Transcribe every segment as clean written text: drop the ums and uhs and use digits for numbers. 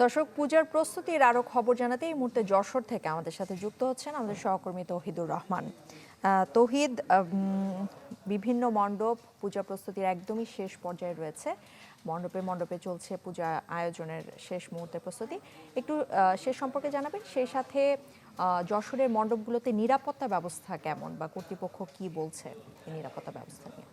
দর্শক, পূজার প্রস্তুতির আরো খবর জানাতে এই মুহূর্তে যশোর থেকে আমাদের সাথে যুক্ত হচ্ছেন আমাদের সহকর্মী তৌহিদুর রহমান। তৌহিদ, বিভিন্ন মণ্ডপ পূজা প্রস্তুতির একদমই শেষ পর্যায়ে রয়েছে। মণ্ডপে মণ্ডপে চলছে পূজা আয়োজনের শেষ মুহূর্তের প্রস্তুতি। একটু সে সম্পর্কে জানাবেন, সেই সাথে যশোরের মণ্ডপগুলোতে নিরাপত্তা ব্যবস্থা কেমন বা কর্তৃপক্ষ কি বলছে এই নিরাপত্তা ব্যবস্থা নিয়ে?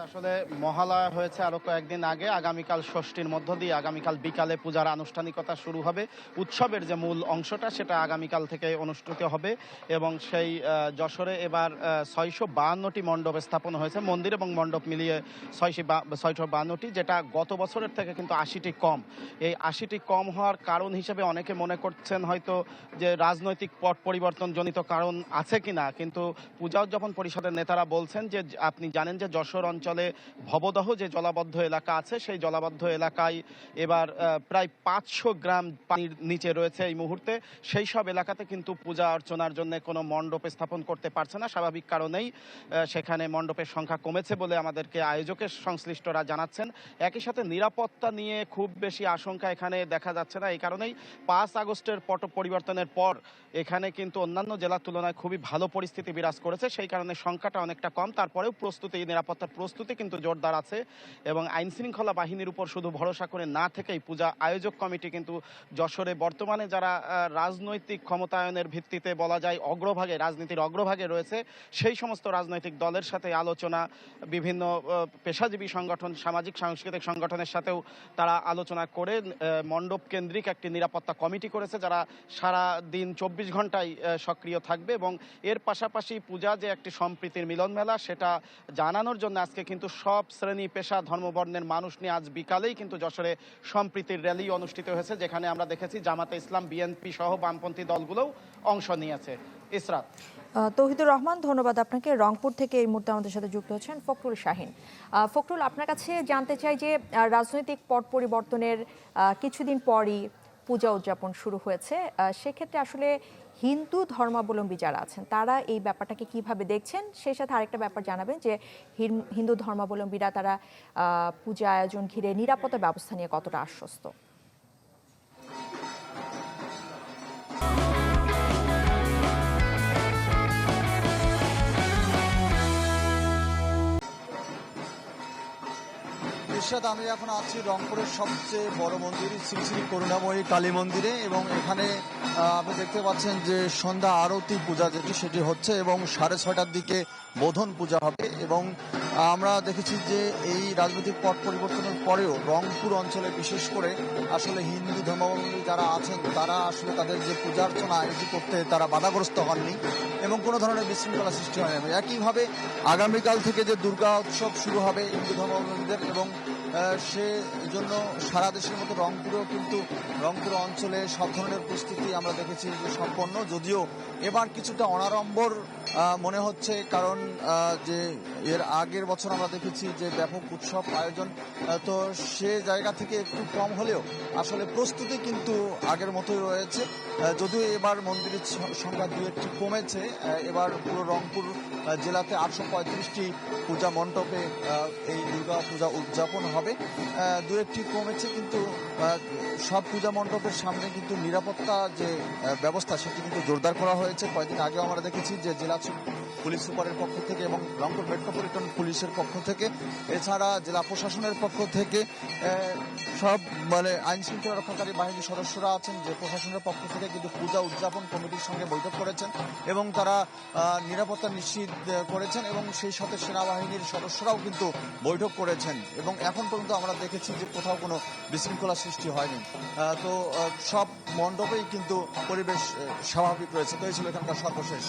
আসলে মহালয়া হয়েছে আরো কয়েকদিন আগে। আগামীকাল ষষ্ঠীর মধ্য দিয়ে আগামীকাল বিকালে পূজার আনুষ্ঠানিকতা শুরু হবে। উৎসবের যে মূল অংশটা সেটা আগামীকাল থেকে অনুষ্ঠিত হবে এবং সেই যশোরে এবার 652টি মণ্ডপ স্থাপন হয়েছে, মন্দির এবং মণ্ডপ মিলিয়ে 652টি, যেটা গত বছরের থেকে কিন্তু 80টি কম। এই 80টি কম হওয়ার কারণ হিসেবে অনেকে মনে করছেন হয়তো যে রাজনৈতিক পট পরিবর্তন জনিত কারণ আছে কিনা, কিন্তু পূজা উদযাপন পরিষদের নেতারা বলছেন যে আপনি জানেন যে যশোর অঞ্চলে ভবদহ যে জলাবদ্ধ এলাকা আছে সেই জলাবদ্ধ এলাকায় এবার প্রায় 500 গ্রাম পানির নিচে রয়েছে এই মুহূর্তে। সেই সব এলাকাতে কিন্তু পূজা অর্চনার জন্য কোনো মণ্ডপ স্থাপন করতে পারছে না। স্বাভাবিক কারণেই সেখানে মণ্ডপের সংখ্যা কমেছে বলে আমাদেরকে আয়োজকের সংশ্লিষ্টরা জানাচ্ছেন। একই সাথে নিরাপত্তা নিয়ে খুব বেশি আশঙ্কা এখানে দেখা যাচ্ছে না। এই কারণেই 5 আগস্টের পট পরিবর্তনের পর এখানে কিন্তু অন্যান্য জেলার তুলনায় খুবই ভালো পরিস্থিতি বিরাজ করেছে। সেই কারণে সংখ্যাটা অনেকটা কম। তারপরেও নিরাপত্তার প্রস্তুতি কিন্তু জোরদার আছে এবং আইন শৃঙ্খলা বাহিনীর উপর শুধু ভরসা করে না থেকেই পূজা আয়োজক কমিটি কিন্তু যশোরে বর্তমানে যারা রাজনৈতিক ক্ষমতায়নের ভিত্তিতে বলা যায় অগ্রভাগে, রাজনীতির অগ্রভাগে রয়েছে, সেই সমস্ত রাজনৈতিক দলের সাথে আলোচনা, বিভিন্ন পেশাজীবী সংগঠন, সামাজিক সাংস্কৃতিক সংগঠনের সাথেও তারা আলোচনা করে মণ্ডপ কেন্দ্রিক একটি নিরাপত্তা কমিটি করেছে, যারা সারা দিন 24 ঘন্টায় সক্রিয় থাকবে এবং এর পাশাপাশি পূজা যে একটি সম্প্রীতির মিলন মেলা সেটা জানানোর জন্য আজকে কিন্তু সব শ্রেণী পেশা ধর্মবর্ণের মানুষ নিয়ে আজ বিকালেই কিন্তু যশোরে সম্প্রীতির র্যালি অনুষ্ঠিত হয়েছে, যেখানে আমরা দেখেছি জামাতে ইসলাম, বিএনপি সহ বামপন্থী দলগুলোও অংশ নিয়েছে। ইসরাত। তৌহিদুর রহমান, ধন্যবাদ আপনাকে। রংপুর থেকে এই মুহূর্তে আমাদের সাথে যুক্ত হচ্ছেন ফখরুল শাহীন। ফখরুল, আপনার কাছে জানতে চাই যে রাজনৈতিক পট পরিবর্তনের কিছুদিন পরই পূজা উদযাপন শুরু হয়েছে, সেক্ষেত্রে আসলে হিন্দু ধর্মাবলম্বী যারা আছেন তারা এই ব্যাপারটাকে কিভাবে দেখছেন, সেই সাথে আরেকটা ব্যাপার জানাবেন যে হিন্দু ধর্মাবলম্বীরা তারা পূজা আয়োজন ঘিরে নিরাপত্তা ব্যবস্থা নিয়ে কতটা আশ্বস্ত। আমি এখন আছি রংপুরের সবচেয়ে বড় মন্দির শ্রী শ্রী করুণাময়ী কালী মন্দিরে এবং এখানে আপনি দেখতে পাচ্ছেন যে সন্ধ্যা আরতি পূজা সেটি হচ্ছে এবং 6:30টার দিকে বোধন পূজা হবে এবং আমরা দেখেছি যে এই রাজনৈতিক পট পরিবর্তনের পরেও রংপুর অঞ্চলে বিশেষ করে আসলে হিন্দু ধর্মাবলম্বী যারা আছেন তারা আসলে তাদের যে পূজা অর্চনা এটি করতে তারা বাধাগ্রস্ত হননি এবং কোনো ধরনের বিশৃঙ্খলা সৃষ্টি হয়নি। একইভাবে আগামীকাল থেকে যে দুর্গা উৎসব শুরু হবে হিন্দু ধর্মাবলম্বীদের এবং সে জন্য সারা দেশের মতো রংপুরেও কিন্তু রংপুর অঞ্চলে সব ধরনের প্রস্তুতি আমরা দেখেছি যে সম্পন্ন, যদিও এবার কিছুটা অনাড়ম্বর মনে হচ্ছে, কারণ যে এর আগের বছর আমরা দেখেছি যে ব্যাপক উৎসব আয়োজন, তো সে জায়গা থেকে একটু কম হলেও আসলে প্রস্তুতি কিন্তু আগের মতোই রয়েছে। যদিও এবার মন্দিরের সংখ্যা 2-1টি কমেছে। এবার পুরো রংপুর জেলাতে 835টি পূজা মণ্ডপে এই দুর্গা পূজা উদযাপন হবে। 2-1টি কমেছে, কিন্তু সব পূজা মণ্ডপের সামনে কিন্তু নিরাপত্তা যে ব্যবস্থা সেটি কিন্তু জোরদার করা হয়েছে। কয়েকদিন আগেও আমরা দেখেছি যে জেলা পুলিশ সুপারের পক্ষ থেকে এবং রংপুর মেট্রোপলিটন পুলিশের পক্ষ থেকে, এছাড়া জেলা প্রশাসনের পক্ষ থেকে সব আইন শৃঙ্খলা রক্ষাকারী বাহিনীর সদস্যরা আছেন যে প্রশাসনের পক্ষ থেকে কিন্তু পূজা উদযাপন কমিটির সঙ্গে বৈঠক করেছেন এবং তারা নিরাপত্তা নিশ্চিত করেছেন এবং সেই সাথে সেনাবাহিনীর সদস্যরাও কিন্তু বৈঠক করেছেন এবং এখন পর্যন্ত আমরা দেখেছি যে কোথাও কোনো বিশৃঙ্খলা সৃষ্টি হয়নি। তো সব মণ্ডপেই কিন্তু পরিবেশ স্বাভাবিক রয়েছে। তো এই ছিল এখানকার সর্বশেষ।